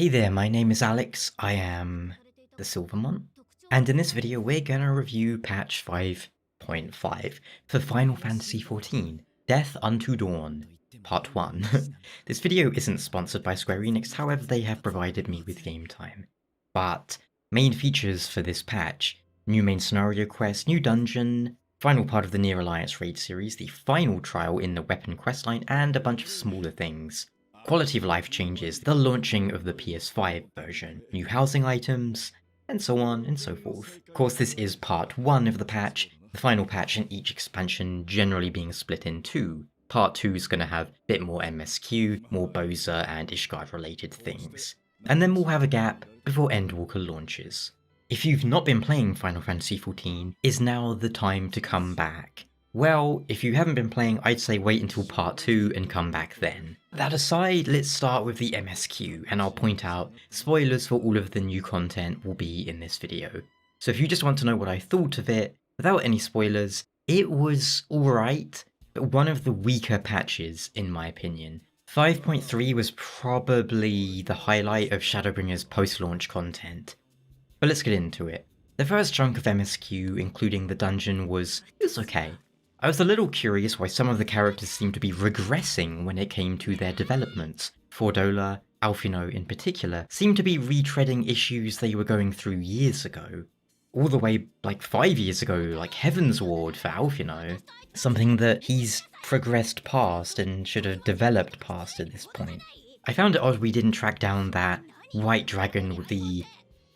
Hey there, my name is Alex, I am the Silver Mont, and in this video we're gonna review patch 5.5 for Final Fantasy XIV, Death Unto Dawn, Part 1. This video isn't sponsored by Square Enix, however they have provided me with game time. But main features for this patch: new main scenario quest, new dungeon, final part of the Nier Alliance raid series, the final trial in the weapon questline, and a bunch of smaller things. Quality of life changes, the launching of the PS5 version, new housing items, and so on and so forth. Of course, this is part 1 of the patch, the final patch in each expansion generally being split in two. Part 2 is going to have a bit more MSQ, more Boza and Ishgard related things. And then we'll have a gap before Endwalker launches. If you've not been playing Final Fantasy XIV, is now the time to come back. Well, if you haven't been playing, I'd say wait until part 2 and come back then. That aside, let's start with the MSQ, and I'll point out spoilers for all of the new content will be in this video. So if you just want to know what I thought of it, without any spoilers, it was alright, but one of the weaker patches in my opinion. 5.3 was probably the highlight of Shadowbringers post-launch content. But let's get into it. The first chunk of MSQ, including the dungeon, was okay. I was a little curious why some of the characters seemed to be regressing when it came to their developments. Fordola, Alphino in particular, seemed to be retreading issues they were going through years ago. All the way, like 5 years ago, like Heaven's Ward for Alphino. Something that he's progressed past and should have developed past at this point. I found it odd we didn't track down that white dragon with the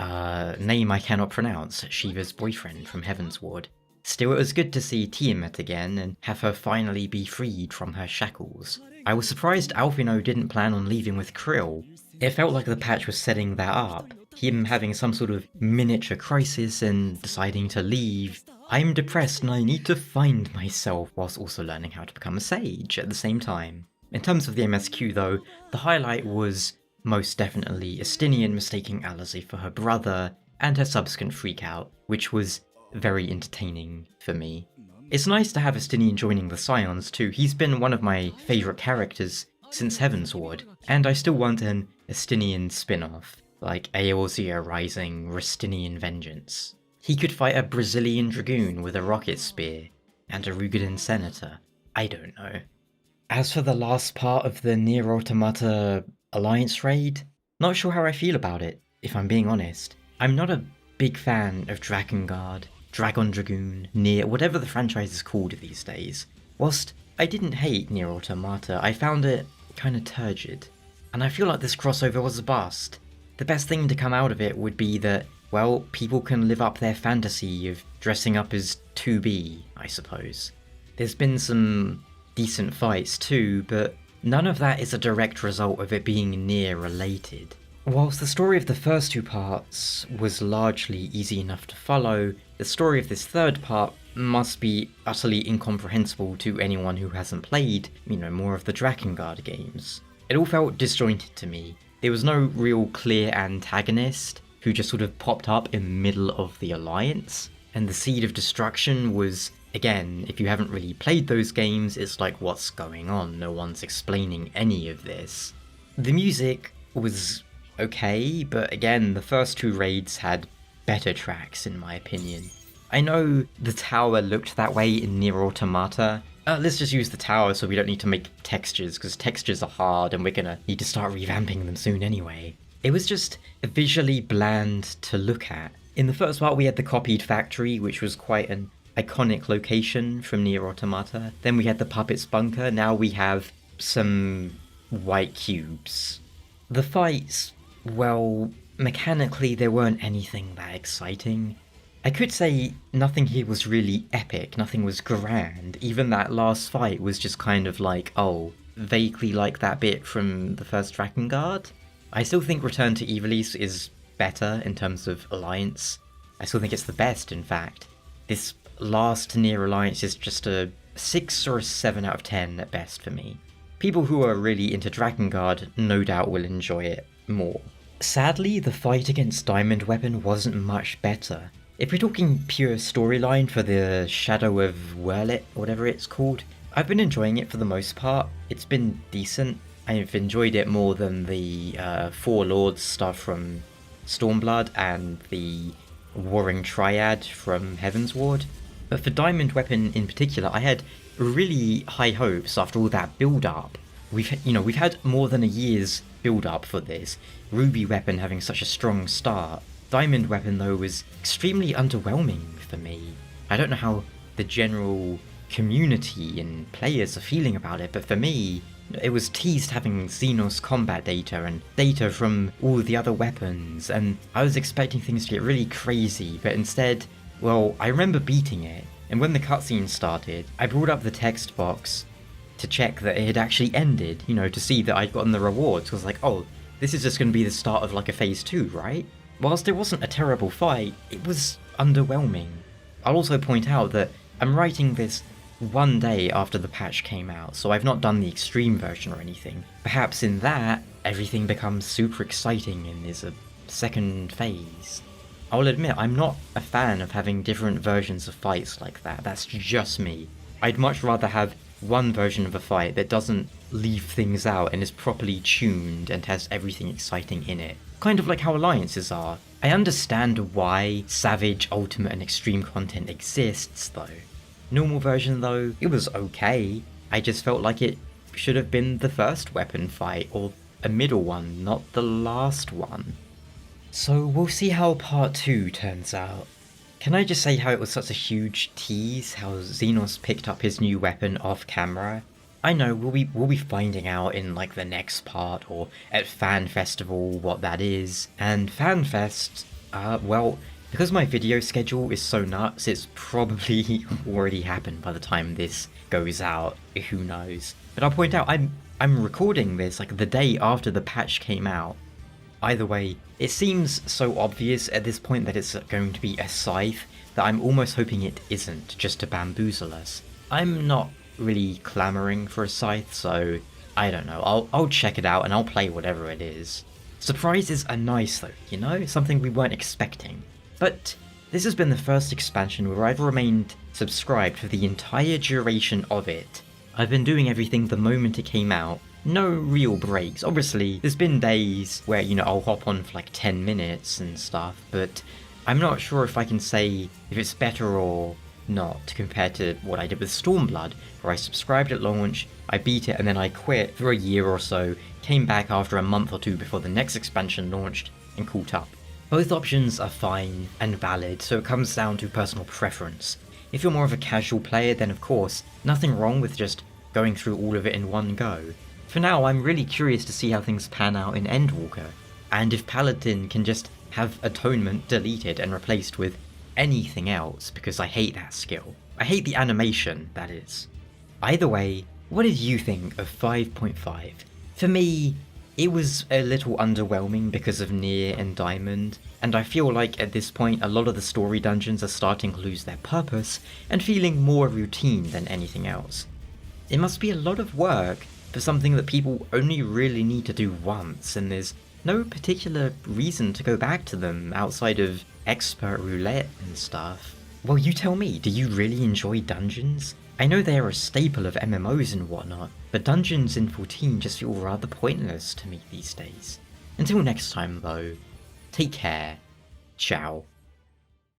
name I cannot pronounce, Shiva's boyfriend from Heaven's Ward. Still, it was good to see Tiamat again and have her finally be freed from her shackles. I was surprised Alphino didn't plan on leaving with Krill. It felt like the patch was setting that up, him having some sort of miniature crisis and deciding to leave. I'm depressed and I need to find myself whilst also learning how to become a sage at the same time. In terms of the MSQ though, the highlight was most definitely Estinien mistaking Alisaie for her brother and her subsequent freakout, which was very entertaining for me. It's nice to have Estinien joining the Scions too. He's been one of my favourite characters since Heaven's Ward, and I still want an Estinien spin-off, like Eorzea Rising Restinian Vengeance. He could fight a Brazilian Dragoon with a rocket spear, and a Rugadin Senator. I don't know. As for the last part of the Nier Automata Alliance raid, not sure how I feel about it, if I'm being honest. I'm not a big fan of Drakengard, Dragon Dragoon, Nier, whatever the franchise is called these days. Whilst I didn't hate Nier Automata, I found it kinda turgid. And I feel like this crossover was a bust. The best thing to come out of it would be that, well, people can live up their fantasy of dressing up as 2B, I suppose. There's been some decent fights too, but none of that is a direct result of it being Nier related. Whilst the story of the first two parts was largely easy enough to follow, the story of this third part must be utterly incomprehensible to anyone who hasn't played, more of the Drakengard games. It all felt disjointed to me. There was no real clear antagonist who just sort of popped up in the middle of the Alliance, and the Seed of Destruction was, again, if you haven't really played those games, it's like, what's going on? No one's explaining any of this. The music was okay, but again, the first two raids had better tracks in my opinion. I know the tower looked that way in Nier Automata. Let's just use the tower so we don't need to make textures, because textures are hard and we're gonna need to start revamping them soon anyway. It was just visually bland to look at. In the first part we had the copied factory, which was quite an iconic location from Nier Automata. Then we had the puppet's bunker, now we have some white cubes. The fights, well, mechanically there weren't anything that exciting. I could say nothing here was really epic, nothing was grand. Even that last fight was just kind of like, oh, vaguely like that bit from the first Drakengard. I still think Return to Ivalice is better in terms of Alliance. I still think it's the best, in fact. This last Nier Alliance is just a 6 or a 7 out of 10 at best for me. People who are really into Drakengard no doubt will enjoy it more. Sadly, the fight against Diamond Weapon wasn't much better. If we're talking pure storyline for the Shadow of Wherein, whatever it's called, I've been enjoying it for the most part. It's been decent. I've enjoyed it more than the Four Lords stuff from Stormblood and the Warring Triad from Heaven's Ward. But for Diamond Weapon in particular, I had really high hopes after all that build-up. We've had more than a year's build-up for this. Ruby Weapon having such a strong start. Diamond Weapon, though, was extremely underwhelming for me. I don't know how the general community and players are feeling about it, but for me, it was teased having Xenos combat data and data from all the other weapons, and I was expecting things to get really crazy, but instead, well, I remember beating it, and when the cutscene started, I brought up the text box to check that it had actually ended, to see that I'd gotten the rewards. I was like, oh, this is just going to be the start of like a phase 2, right? Whilst it wasn't a terrible fight, it was underwhelming. I'll also point out that I'm writing this one day after the patch came out, so I've not done the extreme version or anything. Perhaps in that, everything becomes super exciting and is a second phase. I'll admit, I'm not a fan of having different versions of fights like that. That's just me. I'd much rather have one version of a fight that doesn't leave things out and is properly tuned and has everything exciting in it. Kind of like how alliances are. I understand why Savage, Ultimate and Extreme content exists though. Normal version though, it was okay. I just felt like it should have been the first weapon fight, or a middle one, not the last one. So we'll see how part 2 turns out. Can I just say how it was such a huge tease, how Xenos picked up his new weapon off camera? I know, we'll be finding out in like the next part, or at Fan Festival what that is. And Fan Fest, well, because my video schedule is so nuts, it's probably already happened by the time this goes out, who knows. But I'll point out, I'm recording this like the day after the patch came out. Either way, it seems so obvious at this point that it's going to be a scythe that I'm almost hoping it isn't, just to bamboozle us. I'm not really clamoring for a scythe, so I don't know, I'll check it out and I'll play whatever it is. Surprises are nice though, something we weren't expecting. But this has been the first expansion where I've remained subscribed for the entire duration of it. I've been doing everything the moment it came out. No real breaks. Obviously, there's been days where, I'll hop on for like 10 minutes and stuff, but I'm not sure if I can say if it's better or not compared to what I did with Stormblood, where I subscribed at launch, I beat it, and then I quit for a year or so, came back after a month or two before the next expansion launched, and caught up. Both options are fine and valid, so it comes down to personal preference. If you're more of a casual player, then of course, nothing wrong with just going through all of it in one go. For now, I'm really curious to see how things pan out in Endwalker, and if Paladin can just have Atonement deleted and replaced with anything else, because I hate that skill. I hate the animation, that is. Either way, what did you think of 5.5? For me, it was a little underwhelming because of Nier and Diamond, and I feel like at this point a lot of the story dungeons are starting to lose their purpose and feeling more routine than anything else. It must be a lot of work for something that people only really need to do once, and there's no particular reason to go back to them outside of expert roulette and stuff. Well, you tell me, do you really enjoy dungeons? I know they are a staple of MMOs and whatnot, but dungeons in 14 just feel rather pointless to me these days. Until next time though, take care, ciao.